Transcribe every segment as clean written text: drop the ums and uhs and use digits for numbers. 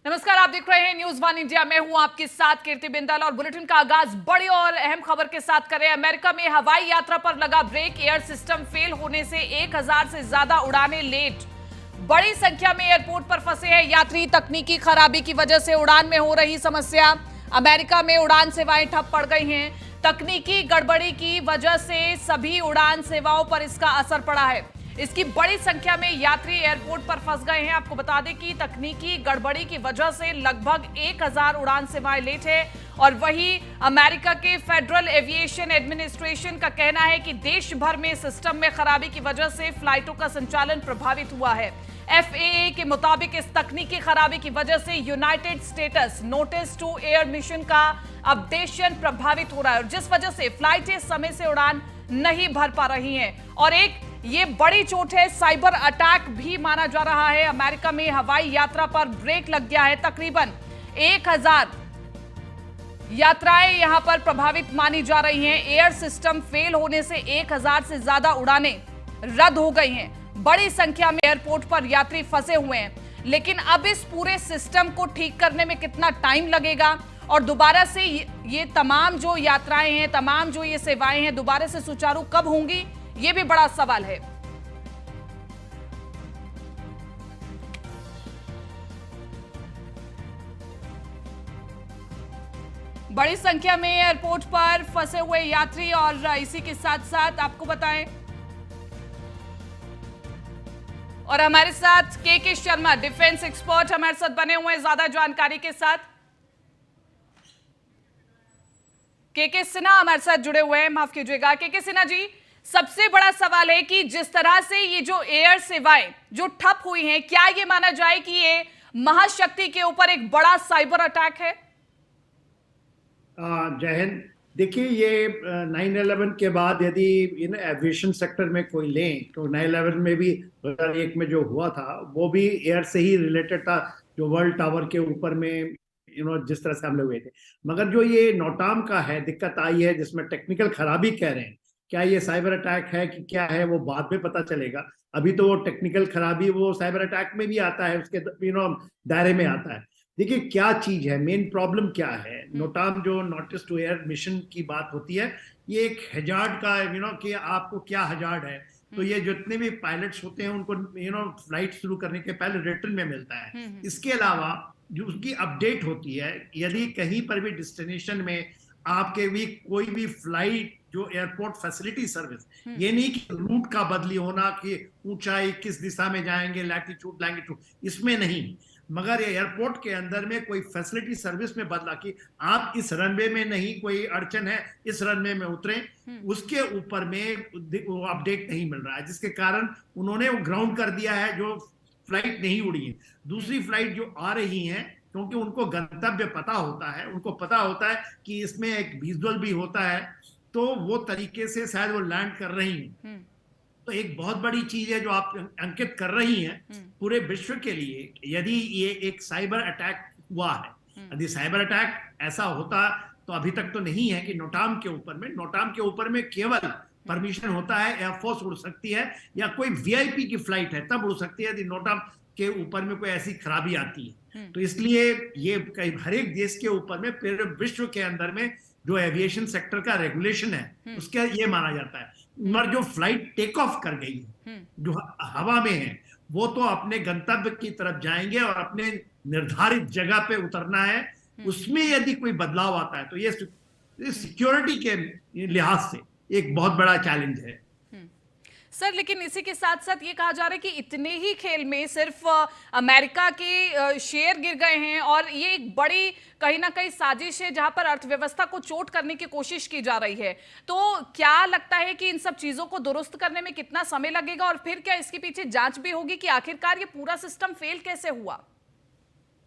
नमस्कार, आप देख रहे हैं न्यूज वन इंडिया। मैं हूं आपके साथ कीर्ति बिंदल और बुलेटिन का आगाज बड़ी और अहम खबर के साथ करें। अमेरिका में हवाई यात्रा पर लगा ब्रेक, एयर सिस्टम फेल होने से 1000 से ज्यादा उड़ानें लेट। बड़ी संख्या में एयरपोर्ट पर फंसे हैं यात्री। तकनीकी खराबी की वजह से उड़ान में हो रही समस्या। अमेरिका में उड़ान सेवाएं ठप पड़ गई हैं। तकनीकी गड़बड़ी की वजह से सभी उड़ान सेवाओं पर इसका असर पड़ा है। इसकी बड़ी संख्या में यात्री एयरपोर्ट पर फंस गए हैं। आपको बता दें कि तकनीकी गड़बड़ी की वजह से लगभग 1000 उड़ान सेवाएं लेट है। और वही अमेरिका के फेडरल एविएशन एडमिनिस्ट्रेशन का कहना है कि देश भर में सिस्टम में खराबी की वजह से फ्लाइटों का संचालन प्रभावित हुआ है। FAA के मुताबिक इस तकनीकी खराबी की वजह से United States notice to air mission का अपडेशन प्रभावित हो रहा है, और जिस वजह से फ्लाइटें समय से उड़ान नहीं भर पा रही हैं। और एक ये बड़ी चोट है, साइबर अटैक भी माना जा रहा है। अमेरिका में हवाई यात्रा पर ब्रेक लग गया है। तकरीबन 1000 यात्राएं यहां पर प्रभावित मानी जा रही हैं। एयर सिस्टम फेल होने से 1000 से ज्यादा उड़ानें रद्द हो गई हैं। बड़ी संख्या में एयरपोर्ट पर यात्री फंसे हुए हैं। लेकिन अब इस पूरे सिस्टम को ठीक करने में कितना टाइम लगेगा और दोबारा से ये तमाम जो यात्राएं हैं, तमाम जो ये सेवाएं हैं, दोबारा से सुचारू कब होंगी, ये भी बड़ा सवाल है। बड़ी संख्या में एयरपोर्ट पर फंसे हुए यात्री, और इसी के साथ साथ आपको बताएं, और हमारे साथ के शर्मा डिफेंस एक्सपर्ट हमारे साथ बने हुए हैं ज्यादा जानकारी के साथ। के सिन्हा हमारे साथ जुड़े हुए हैं, माफ कीजिएगा। के सिन्हा जी, सबसे बड़ा सवाल है कि जिस तरह से ये जो एयर सेवाएं जो ठप हुई हैं, क्या ये माना जाए कि ये महाशक्ति के ऊपर एक बड़ा साइबर अटैक है? जय हिंद। देखिए, ये 9/11 के बाद यदि एविएशन सेक्टर में कोई लें तो 9/11 में भी 2001 में जो हुआ था वो भी एयर से ही रिलेटेड था, जो वर्ल्ड टावर के ऊपर में जिस तरह से हमले हुए थे। मगर जो ये नौटाम का है, दिक्कत आई है जिसमें टेक्निकल खराबी कह रहे हैं, क्या ये साइबर अटैक है कि क्या है वो बाद में पता चलेगा। अभी तो वो टेक्निकल खराबी वो साइबर अटैक में भी आता है, उसके दायरे में आता है। देखिए क्या चीज है, मेन प्रॉब्लम क्या है। नोटाम जो नोटिस टू एयर मिशन की बात होती है, ये एक हजार्ड का कि आपको क्या हजार्ड है, तो ये जितने भी पायलट्स होते हैं उनको फ्लाइट शुरू करने के पहले रिटर्न में मिलता है। इसके अलावा जो उसकी अपडेट होती है, यदि कहीं पर भी डेस्टिनेशन में आपके भी कोई भी फ्लाइट जो एयरपोर्ट फैसिलिटी सर्विस, ये नहीं कि रूट का बदली होना कि ऊंचाई किस दिशा में जाएंगे, लैटिट्यूड लैंगिट्यूड, इसमें नहीं, मगर एयरपोर्ट के अंदर में कोई फैसिलिटी सर्विस में बदला कि आप इस रनवे में नहीं, कोई अड़चन है, इस रनवे में उतरे, उसके ऊपर में अपडेट नहीं मिल रहा है, जिसके कारण उन्होंने वो ग्राउंड कर दिया है, जो फ्लाइट नहीं उड़ी है। दूसरी फ्लाइट जो आ रही है, क्योंकि उनको गंतव्य पता होता है, उनको पता होता है कि इसमें एक विजुअल भी होता है, तो वो तरीके से शायद वो लैंड कर रही हैं। तो एक बहुत बड़ी चीज है जो आप अंकित कर रही हैं पूरे विश्व के लिए। यदि ये एक साइबर अटैक हुआ है, यदि साइबर अटैक ऐसा होता तो अभी तक तो नहीं है कि नोटाम के ऊपर में केवल परमिशन होता है, एयरफोर्स उड़ सकती है या कोई वीआईपी की फ्लाइट है तब उड़ सकती है, यदि नोटाम के ऊपर में कोई ऐसी खराबी आती है। तो इसलिए ये हर एक देश के ऊपर में, पूरे विश्व के अंदर में जो एविएशन सेक्टर का रेगुलेशन है उसका ये माना जाता है। मगर जो फ्लाइट टेक ऑफ कर गई है, जो हवा में है, वो तो अपने गंतव्य की तरफ जाएंगे और अपने निर्धारित जगह पे उतरना है। उसमें यदि कोई बदलाव आता है तो ये सिक्योरिटी के लिहाज से एक बहुत बड़ा चैलेंज है। सर, लेकिन इसी के साथ साथ ये कहा जा रहा है कि इतने ही खेल में सिर्फ अमेरिका के शेयर गिर गए हैं, और ये एक बड़ी कहीं ना कहीं साजिश है जहां पर अर्थव्यवस्था को चोट करने की कोशिश की जा रही है। तो क्या लगता है कि इन सब चीजों को दुरुस्त करने में कितना समय लगेगा, और फिर क्या इसके पीछे जांच भी होगी कि आखिरकार ये पूरा सिस्टम फेल कैसे हुआ?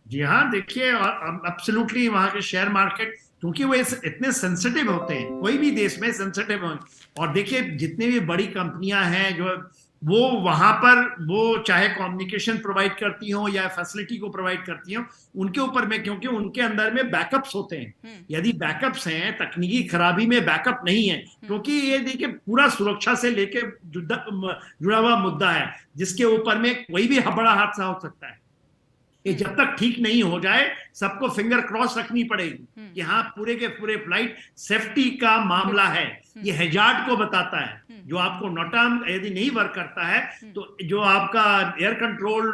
जी हाँ, देखिए एब्सोल्युटली वहां के शेयर मार्केट, क्योंकि वो इतने सेंसिटिव होते हैं, कोई भी देश में सेंसिटिव हो। और देखिए जितनी भी बड़ी कंपनियां हैं जो वो वहां पर, वो चाहे कम्युनिकेशन प्रोवाइड करती हो या फैसिलिटी को प्रोवाइड करती हो, उनके ऊपर में, क्योंकि उनके अंदर में बैकअप्स होते हैं। यदि बैकअप्स हैं, तकनीकी खराबी में बैकअप नहीं है, क्योंकि ये देखिए पूरा सुरक्षा से लेके जुड़ा हुआ मुद्दा है, जिसके ऊपर में कोई भी बड़ा हादसा हो सकता है। ये जब तक ठीक नहीं हो जाए सबको फिंगर क्रॉस रखनी पड़ेगी कि हाँ पूरे के पूरे फ्लाइट सेफ्टी का मामला है। ये हैजार्ड को बताता है। जो आपको नोटाम यदि नहीं वर्क करता है तो जो आपका एयर कंट्रोल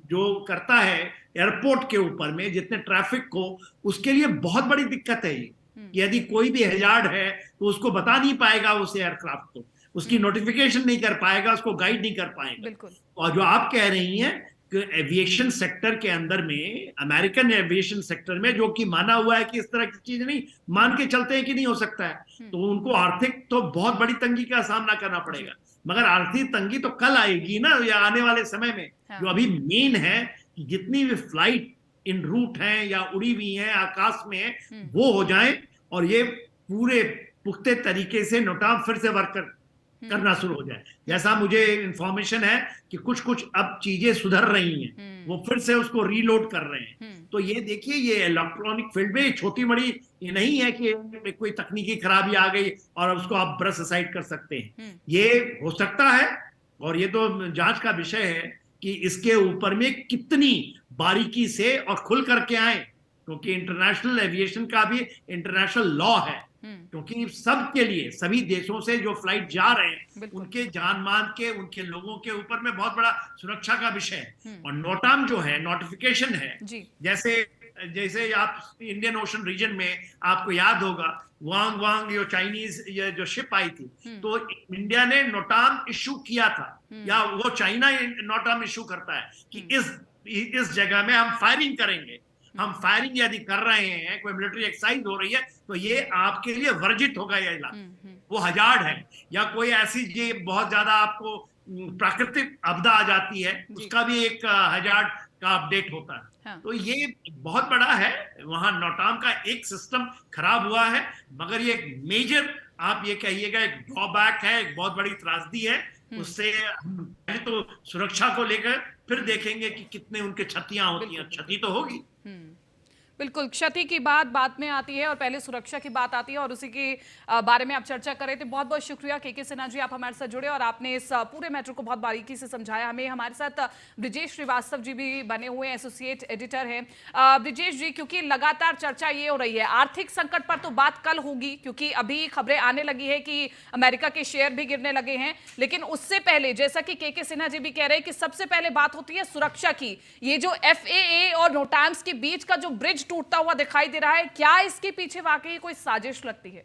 जो करता है एयरपोर्ट के ऊपर में जितने ट्रैफिक को, उसके लिए बहुत बड़ी दिक्कत है ये। यदि कोई भी हैजार्ड है तो उसको बता नहीं पाएगा उस एयरक्राफ्ट को, उसकी नोटिफिकेशन नहीं कर पाएगा, उसको गाइड नहीं कर पाएगा। और जो आप कह रही हैं कि एविएशन सेक्टर के अंदर में, अमेरिकन एविएशन सेक्टर में, जो कि माना हुआ है कि इस तरह की चीज नहीं, मान के चलते हैं कि नहीं हो सकता है, तो उनको आर्थिक तो बहुत बड़ी तंगी का सामना करना पड़ेगा। मगर आर्थिक तंगी तो कल आएगी ना, या आने वाले समय में। जो अभी मेन है कि जितनी भी फ्लाइट इन रूट हैं या उड़ी हुई हैं आकाश में है, वो हो जाए और ये पूरे पुख्ते तरीके से नोटाम फिर से वर्क करना शुरू हो जाए। जैसा मुझे इंफॉर्मेशन है कि कुछ कुछ अब चीजें सुधर रही हैं, वो फिर से उसको रीलोड कर रहे हैं। तो ये देखिए, ये इलेक्ट्रॉनिक फील्ड में छोटी बड़ी ये नहीं है कि कोई तकनीकी खराबी आ गई और उसको आप ब्रश असाइड कर सकते हैं। ये हो सकता है और ये तो जांच का विषय है कि इसके ऊपर में कितनी बारीकी से और खुल करके आए, क्योंकि इंटरनेशनल एविएशन का भी इंटरनेशनल लॉ है। क्योंकि सबके लिए, सभी देशों से जो फ्लाइट जा रहे हैं उनके जान मान के, उनके लोगों के ऊपर में बहुत बड़ा सुरक्षा का विषय है। और नोटाम जो है, नोटिफिकेशन है, जैसे आप इंडियन ओशन रीजन में आपको याद होगा वांग वांग जो चाइनीज ये जो शिप आई थी, तो इंडिया ने नोटाम इश्यू किया था, या वो चाइना नोटाम इश्यू करता है कि इस जगह में हम फायरिंग करेंगे। हम फायरिंग यदि कर रहे हैं, कोई मिलिट्री एक्सरसाइज हो रही है, तो ये आपके लिए वर्जित होगा ये इलाका, वो हजार्ड है। या कोई ऐसी ये बहुत ज्यादा आपको प्राकृतिक आपदा आ जाती है, उसका भी एक हजार्ड का अपडेट होता है। हाँ। तो ये बहुत बड़ा है। वहां नोटाम का एक सिस्टम खराब हुआ है, मगर ये एक मेजर, आप ये कहिएगा, एक ड्रॉबैक है, एक बहुत बड़ी त्रासदी है। उससे पहले तो सुरक्षा को लेकर फिर देखेंगे कि कितने उनके क्षतियां होती हैं। क्षति तो होगी, बिल्कुल। क्षति की बात में आती है और पहले सुरक्षा की बात आती है, और उसी के बारे में आप चर्चा कर रहे थे। बहुत बहुत शुक्रिया के सिन्हा जी, आप हमारे साथ जुड़े और आपने इस पूरे मैटर को बहुत बारीकी से समझाया हमें। हमारे साथ ब्रिजेश श्रीवास्तव जी भी बने हुए एसोसिएट एडिटर हैं। ब्रिजेश जी, क्योंकि लगातार चर्चा ये हो रही है, आर्थिक संकट पर तो बात कल होगी, क्योंकि अभी खबरें आने लगी है कि अमेरिका के शेयर भी गिरने लगे हैं, लेकिन उससे पहले जैसा कि के सिन्हा जी भी कह रहे हैं कि सबसे पहले बात होती है सुरक्षा की। ये जो FAA और नोटाम्स के बीच का जो ब्रिज टूटता हुआ दिखाई दे रहा है, क्या इसके पीछे वाकई कोई साजिश लगती है?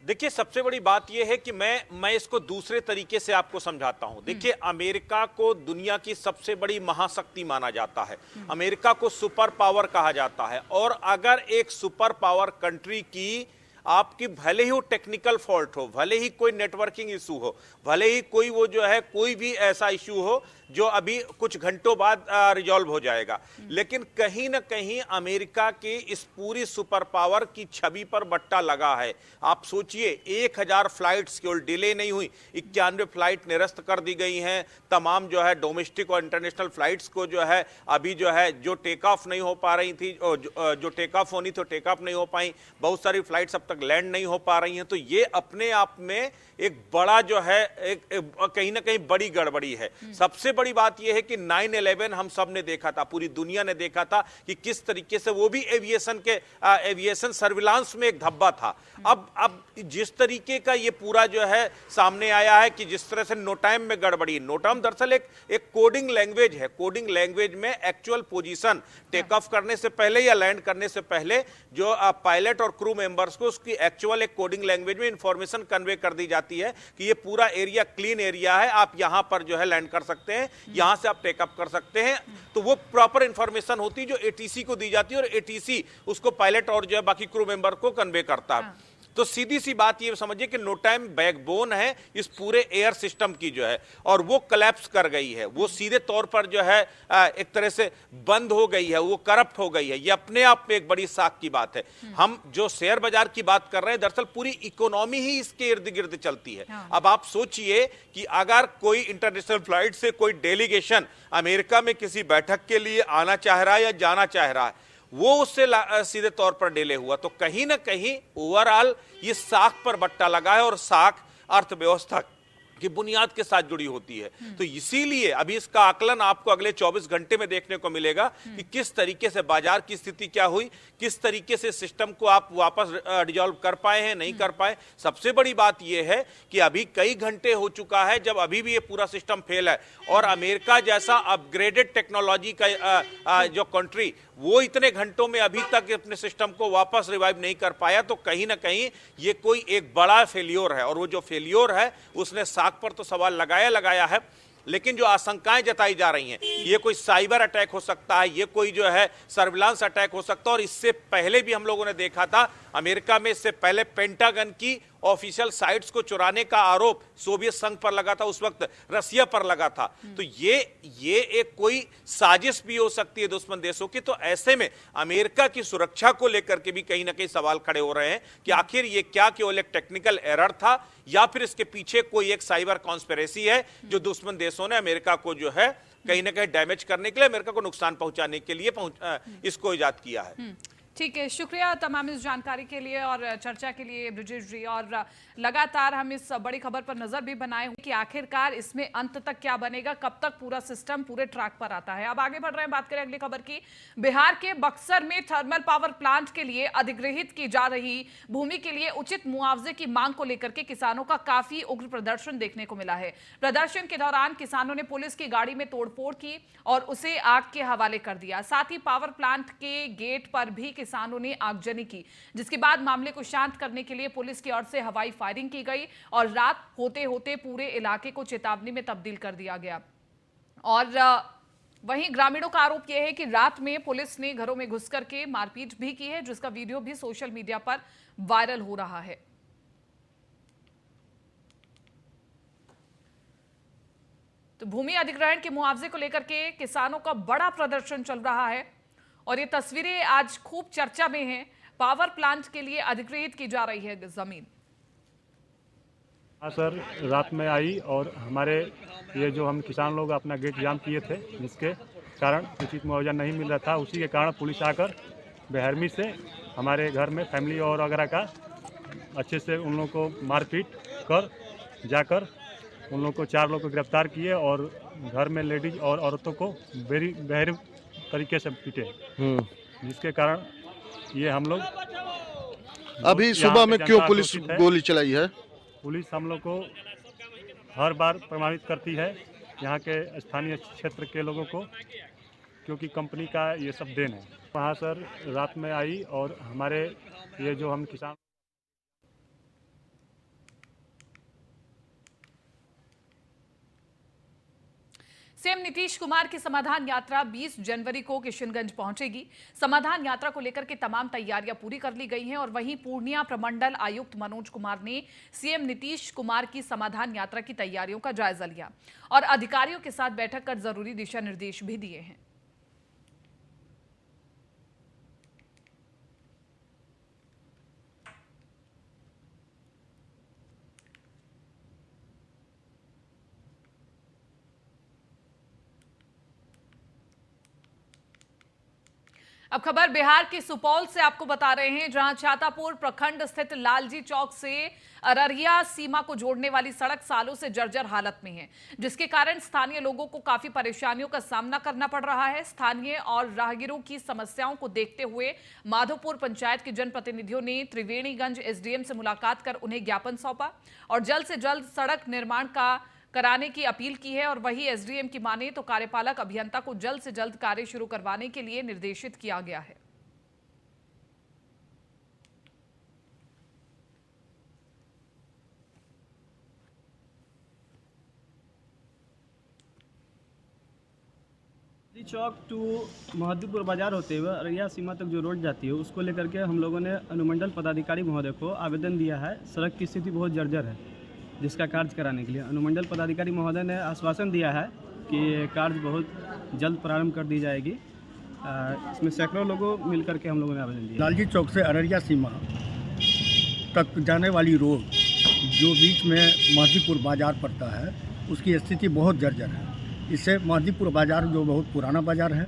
देखिए, सबसे बड़ी बात यह है कि मैं इसको दूसरे तरीके से आपको समझाता हूं। देखिए, अमेरिका को दुनिया की सबसे बड़ी महाशक्ति माना जाता है, अमेरिका को सुपर पावर कहा जाता है। और अगर एक सुपर पावर कंट्री की आपकी भले ही वो टेक्निकल फॉल्ट हो, भले ही कोई नेटवर्किंग इशू हो, भले ही कोई वो जो है कोई भी ऐसा इशू हो जो अभी कुछ घंटों बाद रिजॉल्व हो जाएगा, लेकिन कहीं ना कहीं अमेरिका की इस पूरी सुपर पावर की छवि पर बट्टा लगा है। आप सोचिए, 1000 फ्लाइट्स केवल डिले नहीं हुई, 91 फ्लाइट निरस्त कर दी गई हैं। तमाम जो है डोमेस्टिक और इंटरनेशनल फ्लाइट्स को जो है अभी जो है जो टेक ऑफ नहीं हो पा रही थी, जो टेक ऑफ होनी थी टेक ऑफ नहीं हो पाई, बहुत सारी फ्लाइट्स अब तक लैंड नहीं हो पा रही हैं। तो ये अपने आप में एक बड़ा जो है एक कहीं ना कहीं बड़ी गड़बड़ी है। सबसे बड़ी बात यह है कि 9/11 हम सब ने देखा था, पूरी दुनिया ने देखा था कि किस तरीके से वो भी एविएशन सर्विलांस में एक धब्बा था। अब जिस तरीके का ये पूरा जो है सामने आया है कि जिस तरह से नोटाम में गड़बड़ी, नोटाम दरअसल एक कोडिंग लैंग्वेज है। कोडिंग लैंग्वेज में एक्चुअल पोजीशन टेक ऑफ करने से पहले या लैंड करने से पहले जो पायलट और क्रू मेंबर्स को उसकी एक्चुअल एक कोडिंग लैंग्वेज में इंफॉर्मेशन कन्वे कर दी जाती है कि ये पूरा एरिया क्लीन एरिया है, आप यहां पर जो है लैंड कर सकते हैं, यहां से आप टेकअप कर सकते हैं। तो वो प्रॉपर इंफॉर्मेशन होती है जो ATC को दी जाती है और ATC उसको पायलट और जो है बाकी क्रू मेंबर को कन्वे करता है। तो सीधी सी बात ये समझिए कि नोटाम बैकबोन है इस पूरे एयर सिस्टम की जो है, और वो कोलैप्स कर गई है, वो सीधे तौर पर जो है एक तरह से बंद हो गई है, वो करप्ट हो गई है। ये अपने आप में एक बड़ी साख की बात है। हम जो शेयर बाजार की बात कर रहे हैं, दरअसल पूरी इकोनॉमी ही इसके इर्द गिर्द चलती है। अब आप सोचिए कि अगर कोई इंटरनेशनल फ्लाइट से कोई डेलीगेशन अमेरिका में किसी बैठक के लिए आना चाह रहा है या जाना चाह रहा है, वो उससे सीधे तौर पर डिले हुआ, तो कहीं ना कहीं ओवरऑल ये साख पर बट्टा लगा है और साख अर्थव्यवस्था की बुनियाद के साथ जुड़ी होती है। तो इसीलिए अभी इसका आकलन आपको अगले 24 घंटे में देखने को मिलेगा कि किस तरीके से बाजार की स्थिति क्या हुई, किस तरीके से सिस्टम को आप वापस डिसॉल्व कर पाए हैं, नहीं कर पाए। सबसे बड़ी बात यह है कि अभी कई घंटे हो चुका है जब अभी भी ये पूरा सिस्टम फेल है, और अमेरिका जैसा अपग्रेडेड टेक्नोलॉजी का जो कंट्री, वो इतने घंटों में अभी तक अपने सिस्टम को वापस रिवाइव नहीं कर पाया। तो कहीं ना कहीं ये कोई एक बड़ा फेलियोर है, और वो जो फेलियोर है उसने साख पर तो सवाल लगाया है, लेकिन जो आशंकाएं जताई जा रही हैं, ये कोई साइबर अटैक हो सकता है, ये कोई जो है सर्विलांस अटैक हो सकता है। और इससे पहले भी हम लोगों ने देखा था अमेरिका में, इससे पहले पेंटागन की ऑफिशियल साइट्स को चुराने का आरोप सोवियत संघ पर लगा था, उस वक्त रसिया पर लगा था। तो ये एक कोई साजिश भी हो सकती है दुश्मन देशों की। तो ऐसे में अमेरिका की सुरक्षा को लेकर के भी कहीं ना कहीं सवाल खड़े हो रहे हैं कि आखिर ये क्या केवल एक टेक्निकल एरर था, या फिर इसके पीछे कोई एक साइबर कॉन्स्पिरेसी है जो दुश्मन देशों ने अमेरिका को जो है कहीं ना कहीं डैमेज करने के लिए, अमेरिका को नुकसान पहुंचाने के लिए इसको इजाद किया है। ठीक है, शुक्रिया तमाम इस जानकारी के लिए और चर्चा के लिए ब्रिजेश जी। और लगातार हम इस बड़ी खबर पर नजर भी बनाए हुए कि आखिरकार इसमें अंत तक क्या बनेगा, कब तक पूरा सिस्टम पूरे ट्रैक पर आता है। अब आगे बढ़ रहे हैं, बात करें अगली खबर की। बिहार के बक्सर में थर्मल पावर प्लांट के लिए अधिग्रहित की जा रही भूमि के लिए उचित मुआवजे की मांग को लेकर के किसानों का काफी उग्र प्रदर्शन देखने को मिला है। प्रदर्शन के दौरान किसानों ने पुलिस की गाड़ी में तोड़फोड़ की और उसे आग के हवाले कर दिया। साथ ही पावर प्लांट के गेट पर भी किसानों ने आगजनी की, जिसके बाद मामले को शांत करने के लिए पुलिस की ओर से हवाई फायरिंग की गई और रात होते होते पूरे इलाके को चेतावनी में तब्दील कर दिया गया। और वहीं ग्रामीणों का आरोप यह है कि रात में पुलिस ने घरों में घुस करके मारपीट भी की है, जिसका वीडियो भी सोशल मीडिया पर वायरल हो रहा है। तो भूमि अधिग्रहण के मुआवजे को लेकर के किसानों का बड़ा प्रदर्शन चल रहा है और ये तस्वीरें आज खूब चर्चा में हैं। पावर प्लांट के लिए अधिग्रहित की जा रही है जमीन। हाँ सर, रात में आई और हमारे ये जो हम किसान लोग अपना गेट जाम किए थे, जिसके कारण उचित मुआवजा नहीं मिल रहा था, उसी के कारण पुलिस आकर बेहरमी से हमारे घर में फैमिली और वगैरह का अच्छे से उन लोगों को मारपीट कर जाकर उन लोगों को 4 लोग को गिरफ्तार किए और घर में लेडीज और औरतों को बेहर तरीके से पीटे, जिसके कारण ये हम लोग अभी सुबह में क्यों पुलिस गोली चलाई है? पुलिस हम लोग को हर बार प्रमाणित करती है यहाँ के स्थानीय क्षेत्र के लोगों को, क्योंकि कंपनी का ये सब देन है। वहाँ सर रात में आई और हमारे ये जो हम किसान सीएम नीतीश कुमार की समाधान यात्रा 20 जनवरी को किशनगंज पहुंचेगी। समाधान यात्रा को लेकर के तमाम तैयारियां पूरी कर ली गई हैं और वहीं पूर्णिया प्रमंडल आयुक्त मनोज कुमार ने सीएम नीतीश कुमार की समाधान यात्रा की तैयारियों का जायजा लिया और अधिकारियों के साथ बैठक कर जरूरी दिशा निर्देश भी दिए हैं। अब खबर बिहार के सुपौल से आपको बता रहे हैं, जहां छातापुर प्रखंड स्थित लालजी चौक से अररिया सीमा को जोड़ने वाली सड़क सालों से जर्जर हालत में है, जिसके कारण स्थानीय लोगों को काफी परेशानियों का सामना करना पड़ रहा है। स्थानीय और राहगीरों की समस्याओं को देखते हुए माधोपुर पंचायत के जनप्रतिनिधियों ने त्रिवेणीगंज एसडीएम से मुलाकात कर उन्हें ज्ञापन सौंपा और जल्द से जल्द सड़क निर्माण कराने की अपील की है। और वही एसडीएम की माने तो कार्यपालक अभियंता को जल्द से जल्द कार्य शुरू करवाने के लिए निर्देशित किया गया है। चौक टू महदीपुर बाजार होते हुए अररिया सीमा तक जो रोड जाती है, उसको लेकर के हम लोगों ने अनुमंडल पदाधिकारी महोदय को आवेदन दिया है। सड़क की स्थिति बहुत जर्जर है, जिसका कार्य कराने के लिए अनुमंडल पदाधिकारी महोदय ने आश्वासन दिया है कि कार्य बहुत जल्द प्रारंभ कर दी जाएगी। इसमें सैकड़ों लोगों मिलकर के हम लोगों ने आवेदन दिया। लालजी चौक से अररिया सीमा तक जाने वाली रोड जो बीच में महदीपुर बाज़ार पड़ता है, उसकी स्थिति बहुत जर्जर है। इससे महदीपुर बाज़ार जो बहुत पुराना बाज़ार है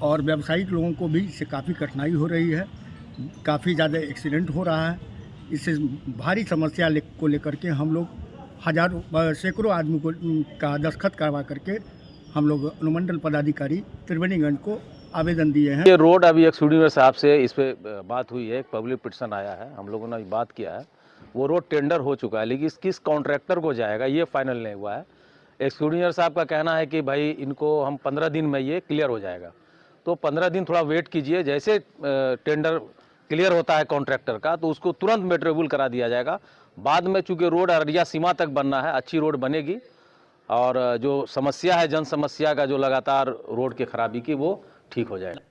और व्यावसायिक लोगों को भी इससे काफ़ी कठिनाई हो रही है, काफ़ी ज़्यादा एक्सीडेंट हो रहा है। इससे भारी समस्या को लेकर के हम लोग सैकड़ों आदमी को का दस्तखत करवा करके हम लोग अनुमंडल पदाधिकारी त्रिवेणीगंज को आवेदन दिए हैं। ये रोड अभी एक स्टूडियो साहब से इस पे बात हुई है, एक पब्लिक पिटिशन आया है, हम लोगों ने बात किया है, वो रोड टेंडर हो चुका है, लेकिन किस कॉन्ट्रैक्टर को जाएगा ये फाइनल नहीं हुआ है। एक्सक्यूडियर साहब का कहना है कि भाई इनको हम 15 दिन में ये क्लियर हो जाएगा, तो 15 दिन थोड़ा वेट कीजिए, जैसे टेंडर क्लियर होता है कॉन्ट्रैक्टर का तो उसको तुरंत मेट्रोबुल करा दिया जाएगा। बाद में चूँकि रोड अररिया सीमा तक बनना है, अच्छी रोड बनेगी और जो समस्या है जन समस्या का जो लगातार रोड की खराबी की वो ठीक हो जाएगा।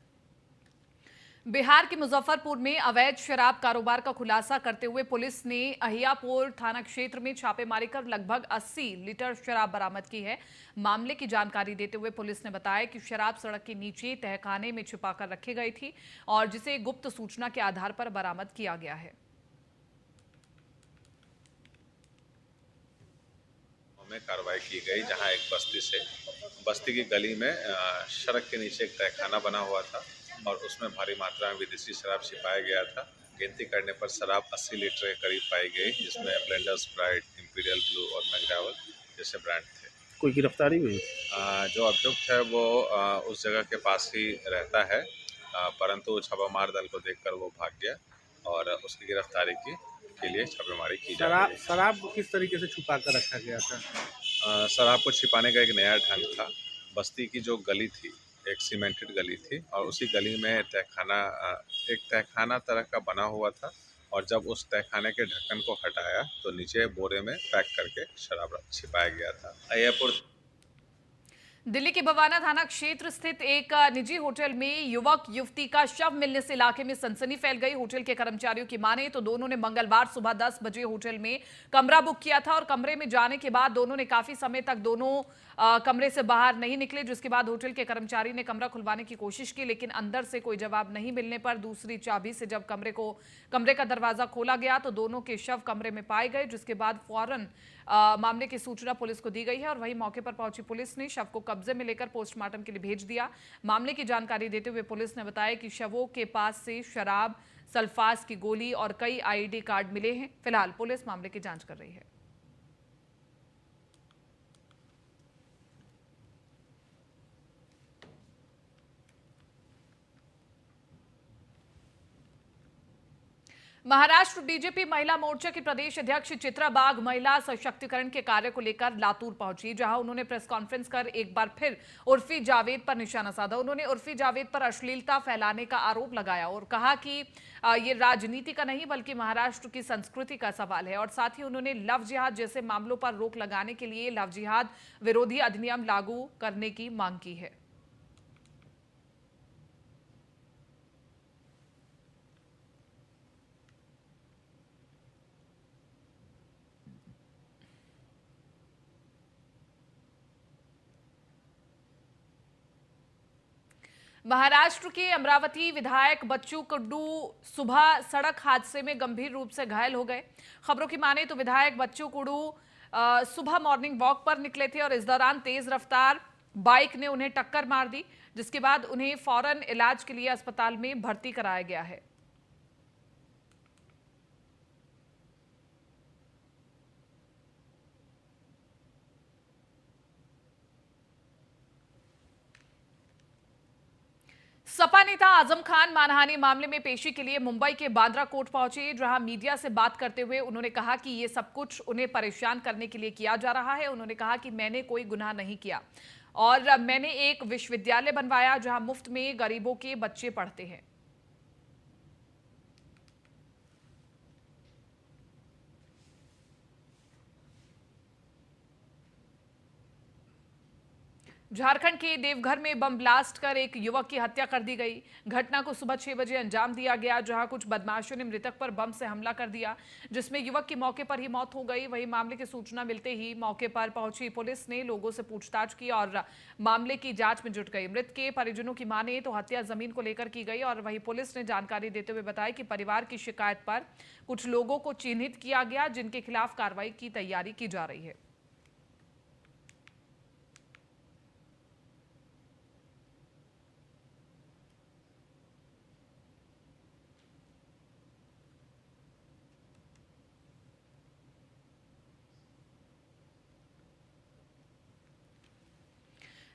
बिहार के मुजफ्फरपुर में अवैध शराब कारोबार का खुलासा करते हुए पुलिस ने अहियापुर थाना क्षेत्र में छापेमारी कर लगभग 80 लीटर शराब बरामद की है। मामले की जानकारी देते हुए पुलिस ने बताया कि शराब सड़क के नीचे तहखाने में छिपाकर रखी गई थी और जिसे गुप्त सूचना के आधार पर बरामद किया गया है। में कार्रवाई की गई, जहां एक बस्ती की गली में सड़क के नीचे एक तहखाना बना हुआ था और उसमें भारी मात्रा में विदेशी शराब छिपाया गया था। गिनती करने पर शराब 80 लीटर के करीब पाई गई, जिसमें ब्लेंडर स्प्राइट, इंपीरियल ब्लू और मैकडावल जैसे ब्रांड थे। कोई गिरफ्तारी हुई? जो अभियुक्त है वो उस जगह के पास ही रहता है, परंतु छापामार दल को देखकर वो भाग गया और उसकी गिरफ्तारी के लिए छापेमारी की जा रही है। शराब किस तरीके से छुपा कर रखा गया था? शराब को छिपाने का एक नया ढंग था। बस्ती की जो गली थी एक सीमेंटेड गली थी और उसी गली में एक तहखाना तरह का बना हुआ था और जब उस तहखाने के ढक्कन को हटाया तो नीचे बोरे में पैक करके शराब छिपाया गया था। अहियापुर दिल्ली के बवाना थाना क्षेत्र स्थित एक निजी होटल में युवक युवती का शव मिलने से इलाके में सनसनी फैल गई। होटल के कर्मचारियों की माने तो दोनों ने मंगलवार सुबह 10 बजे होटल में कमरा बुक किया था और कमरे में जाने के बाद दोनों ने काफी समय तक दोनों कमरे से बाहर नहीं निकले, जिसके बाद होटल के कर्मचारी ने कमरा खुलवाने की कोशिश की, लेकिन अंदर से कोई जवाब नहीं मिलने पर दूसरी चाबी से जब कमरे का दरवाजा खोला गया तो दोनों के शव कमरे में पाए गए, जिसके बाद फौरन मामले की सूचना पुलिस को दी गई है और वहीं मौके पर पहुंची पुलिस ने शव को कब्जे में लेकर पोस्टमार्टम के लिए भेज दिया। मामले की जानकारी देते हुए पुलिस ने बताया कि शवों के पास से शराब, सल्फास की गोली और कई आईडी कार्ड मिले हैं। फिलहाल पुलिस मामले की जांच कर रही है। महाराष्ट्र बीजेपी महिला मोर्चा की प्रदेश अध्यक्ष चित्रा बाग महिला सशक्तिकरण के कार्य को लेकर लातूर पहुंची, जहां उन्होंने प्रेस कॉन्फ्रेंस कर एक बार फिर उर्फी जावेद पर निशाना साधा। उन्होंने उर्फी जावेद पर अश्लीलता फैलाने का आरोप लगाया और कहा कि ये राजनीति का नहीं बल्कि महाराष्ट्र की संस्कृति का सवाल है और साथ ही उन्होंने लव जिहाद जैसे मामलों पर रोक लगाने के लिए लव जिहाद विरोधी अधिनियम लागू करने की मांग की है। महाराष्ट्र के अमरावती विधायक बच्चू कुड्डू सुबह सड़क हादसे में गंभीर रूप से घायल हो गए। खबरों की माने तो विधायक बच्चू कुड्डू सुबह मॉर्निंग वॉक पर निकले थे और इस दौरान तेज रफ्तार बाइक ने उन्हें टक्कर मार दी, जिसके बाद उन्हें फौरन इलाज के लिए अस्पताल में भर्ती कराया गया है। सपा नेता आजम खान मानहानि मामले में पेशी के लिए मुंबई के बांद्रा कोर्ट पहुंचे, जहां मीडिया से बात करते हुए उन्होंने कहा कि ये सब कुछ उन्हें परेशान करने के लिए किया जा रहा है। उन्होंने कहा कि मैंने कोई गुनाह नहीं किया और मैंने एक विश्वविद्यालय बनवाया जहां मुफ्त में गरीबों के बच्चे पढ़ते हैं। झारखंड के देवघर में बम ब्लास्ट कर एक युवक की हत्या कर दी गई। घटना को सुबह 6 बजे अंजाम दिया गया, जहां कुछ बदमाशों ने मृतक पर बम से हमला कर दिया, जिसमें युवक की मौके पर ही मौत हो गई। वहीं मामले की सूचना मिलते ही मौके पर पहुंची पुलिस ने लोगों से पूछताछ की और मामले की जांच में जुट गई। मृत के परिजनों की माने तो हत्या जमीन को लेकर की गई और वहीं पुलिस ने जानकारी देते हुए बताया कि परिवार की शिकायत पर कुछ लोगों को चिन्हित किया गया, जिनके खिलाफ कार्रवाई की तैयारी की जा रही है।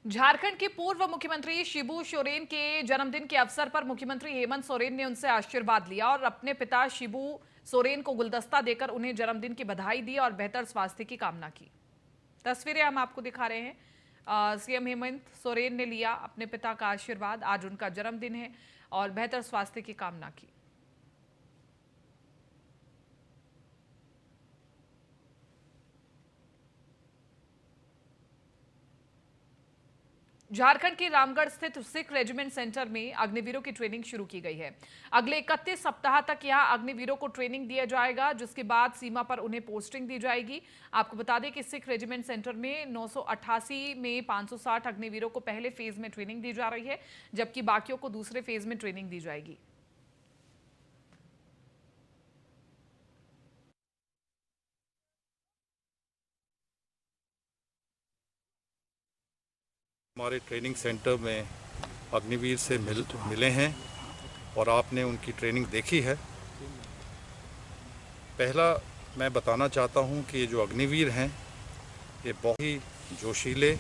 झारखंड के पूर्व मुख्यमंत्री शिबू सोरेन के जन्मदिन के अवसर पर मुख्यमंत्री हेमंत सोरेन ने उनसे आशीर्वाद लिया और अपने पिता शिबू सोरेन को गुलदस्ता देकर उन्हें जन्मदिन की बधाई दी और बेहतर स्वास्थ्य की कामना की। तस्वीरें हम आपको दिखा रहे हैं। सीएम हेमंत सोरेन ने लिया अपने पिता का आशीर्वाद। आज उनका जन्मदिन है और बेहतर स्वास्थ्य की कामना की। झारखंड के रामगढ़ स्थित सिख रेजिमेंट सेंटर में अग्निवीरों की ट्रेनिंग शुरू की गई है। अगले 31 सप्ताह तक यहां अग्निवीरों को ट्रेनिंग दिया जाएगा, जिसके बाद सीमा पर उन्हें पोस्टिंग दी जाएगी। आपको बता दें कि सिख रेजिमेंट सेंटर में 988 में 560 अग्निवीरों को पहले फेज में ट्रेनिंग दी जा रही है, जबकि बाकियों को दूसरे फेज में ट्रेनिंग दी जाएगी। हमारे ट्रेनिंग सेंटर में अग्निवीर से मिले हैं और आपने उनकी ट्रेनिंग देखी है। पहला मैं बताना चाहता हूं कि ये जो अग्निवीर हैं ये बहुत ही जोशीले,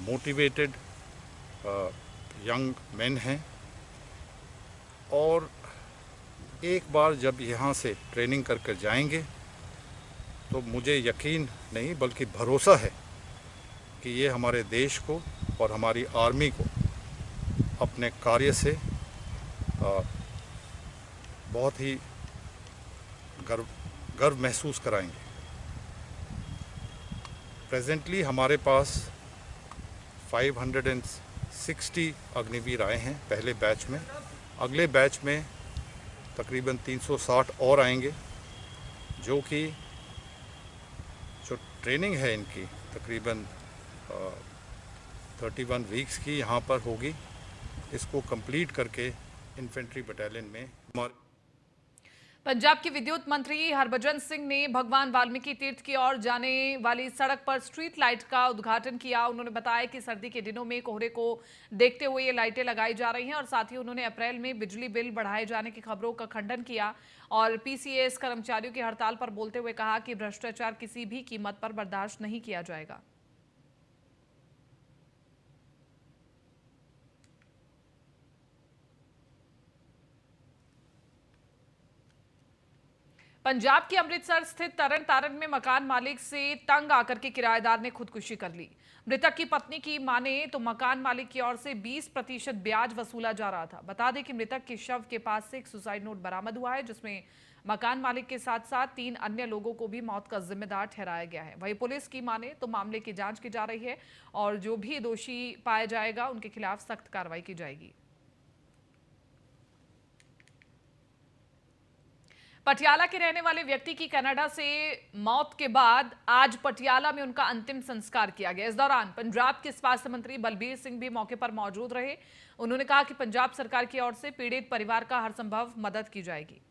मोटिवेटेड यंग मैन हैं और एक बार जब यहाँ से ट्रेनिंग कर कर जाएंगे तो मुझे यकीन नहीं बल्कि भरोसा है कि ये हमारे देश को और हमारी आर्मी को अपने कार्य से बहुत ही गर्व महसूस कराएंगे। प्रेजेंटली हमारे पास 560 अग्निवीर आए हैं पहले बैच में। अगले बैच में तकरीबन 360 और आएंगे, जो कि जो ट्रेनिंग है इनकी तकरीबन 31 वीक्स की यहाँ पर होगी। इसको कंप्लीट करके इन्फेंट्री बटालियन में पंजाब के विद्युत मंत्री हरभजन सिंह ने भगवान वाल्मीकि तीर्थ की ओर जाने वाली सड़क पर स्ट्रीट लाइट का उद्घाटन किया। उन्होंने बताया कि सर्दी के दिनों में कोहरे को देखते हुए ये लाइटें लगाई जा रही हैं और साथ ही उन्होंने अप्रैल में बिजली बिल बढ़ाए जाने की खबरों का खंडन किया और पीसीएस कर्मचारियों की हड़ताल पर बोलते हुए कहा कि भ्रष्टाचार किसी भी कीमत पर बर्दाश्त नहीं किया जाएगा। पंजाब के अमृतसर स्थित तरन तारण में मकान मालिक से तंग आकर के किराएदार ने खुदकुशी कर ली। मृतक की पत्नी की माने तो मकान मालिक की ओर से 20% ब्याज वसूला जा रहा था। बता दें कि मृतक के शव के पास से एक सुसाइड नोट बरामद हुआ है, जिसमें मकान मालिक के साथ साथ 3 अन्य लोगों को भी मौत का जिम्मेदार ठहराया गया है। वहीं पुलिस की माने तो मामले की जांच की जा रही है और जो भी दोषी पाया जाएगा उनके खिलाफ सख्त कार्रवाई की जाएगी। पटियाला के रहने वाले व्यक्ति की कनाडा से मौत के बाद आज पटियाला में उनका अंतिम संस्कार किया गया। इस दौरान पंजाब के स्वास्थ्य मंत्री बलबीर सिंह भी मौके पर मौजूद रहे। उन्होंने कहा कि पंजाब सरकार की ओर से पीड़ित परिवार का हर संभव मदद की जाएगी।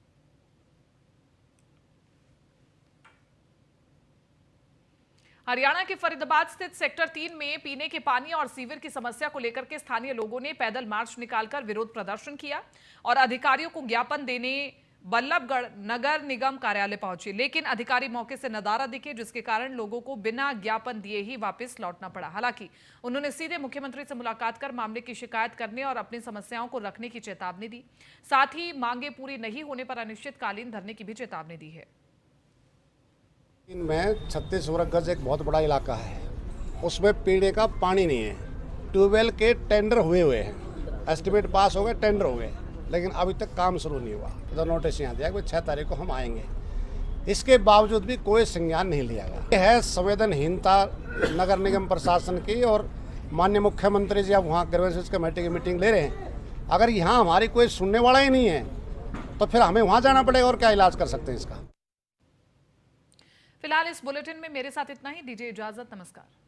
हरियाणा के फरीदाबाद स्थित सेक्टर 3 में पीने के पानी और सीवर की समस्या को लेकर के स्थानीय लोगों ने पैदल मार्च निकालकर विरोध प्रदर्शन किया और अधिकारियों को ज्ञापन देने बल्लभगढ़ नगर निगम कार्यालय पहुंचे, लेकिन अधिकारी मौके से नदारा दिखे, जिसके कारण लोगों को बिना ज्ञापन दिए ही वापस लौटना पड़ा। हालांकि उन्होंने सीधे मुख्यमंत्री से मुलाकात कर मामले की शिकायत करने और अपनी समस्याओं को रखने की चेतावनी दी। साथ ही मांगे पूरी नहीं होने पर अनिश्चितकालीन धरने की भी चेतावनी दी है। इनमें 36 वर्ग गज एक बहुत बड़ा इलाका है, उसमें पीने का पानी नहीं है। ट्यूबवेल के टेंडर हुए हैं, एस्टिमेट पास हो गए, टेंडर हो गए, लेकिन अभी तक काम शुरू नहीं हुआ। तो नोटिस यहाँ दिया कि 6 तारीख को हम आएंगे, इसके बावजूद भी कोई संज्ञान नहीं लिया गया। यह है संवेदनहीनता नगर निगम प्रशासन की, और माननीय मुख्यमंत्री जी अब वहाँ ग्रीवेंसेस कमेटी की मीटिंग ले रहे हैं। अगर यहाँ हमारी कोई सुनने वाला ही नहीं है तो फिर हमें वहाँ जाना पड़ेगा और क्या इलाज कर सकते हैं इसका। फिलहाल इस बुलेटिन में मेरे साथ इतना ही। दीजिए इजाजत, नमस्कार।